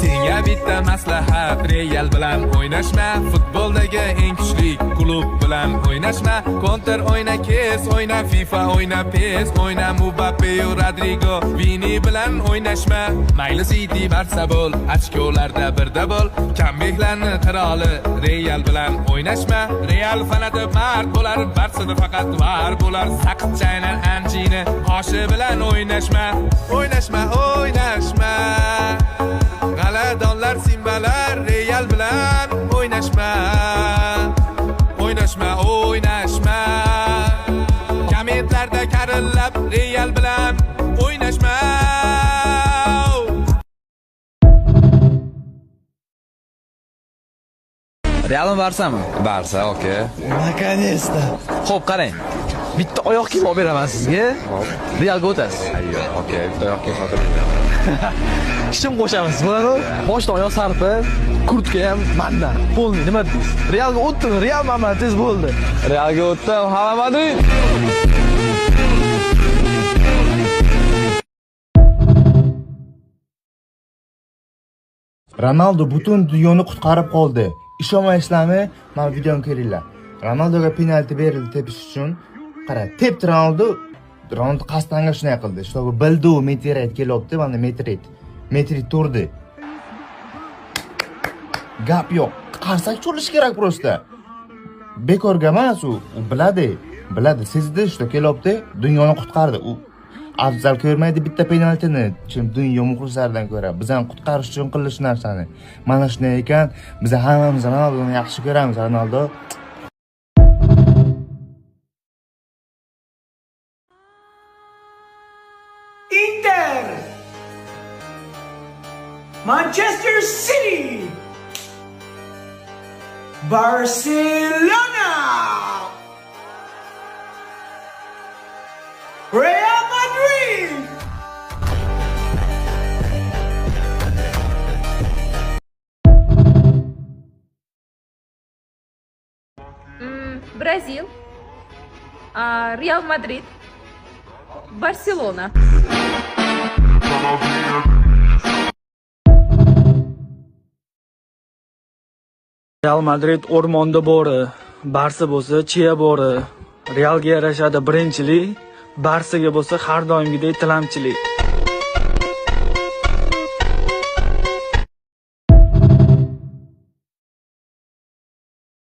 Senga bitta maslahat, Real bilan o'ynashma, futboldagi eng kuchli klub bilan o'ynashma. Counter o'yna, kes o'yna, FIFA o'yna, PES o'yna, Mbappe va Rodrigo, Vini bilan o'ynashma. Mayli City, Barsa bo'l, ochkolarda birda bo'l, kambeklarni qiroli Real bilan o'ynashma. Real fanati mard bo'lar, Barsada faqat var bo'lar. Saqich chaynar anjini oshi bilan o'ynashma. O'ynashma, o'ynashma. G'aladonlar, simbalar Real bilan o'ynashma. O'ynashma, o'ynashma. Kommentlarda karillab Real bilan o'ynashma. Realmi Barsami? Barsa, okey. Наконец-то. Xo'p, qarang. Bitta oyoq kiyim olib beraman sizga. Realga o'tasiz. Ayyo, okey. Bitta oyoq kiyim sotib Shim qo'shamiz, bo'ladimi? Boshdan oyoq sarpi, kurtka ham mandan. Polni nima deysiz? Realga o'tdimi? Real mana tez bo'ldi. Realga o'tdim, Hala Madrid. Ronaldo butun dunyoni qutqarib qoldi. Ishonmaysizlarmi? Mana videom ko'ringlar. Ronaldoga penalti berildi tepish uchun. Qara, tepdi Ronaldo. Ronaldo qasdanga shunday qildi. Чтобы bildi u meteorit kelyapti, mana meteorit turdi. Gap yo'q. Qarsak cho'lish kerak prosta. Bekorga emas u biladi, sezdi, что kelyapti, dunyoni qutqardi. U afzal ko'rmaydi bitta penaltini, chim dunyo muxlislaridan ko'ra. Bizdan qutqarish uchun qilish narsani. Mana shunday ekan, biz hammamiz Ronaldoni yaxshi ko'ramiz, Ronaldo. Inter, Manchester City, Barcelona, Real Madrid. Бразил, Реал Мадрид, Барселона. Real Madrid o'rmonda bori, Barsa bo'lsa chiya bori. Realga yarashadi birinchilik, Barsaga bo'lsa har doimgidek tilamchilik.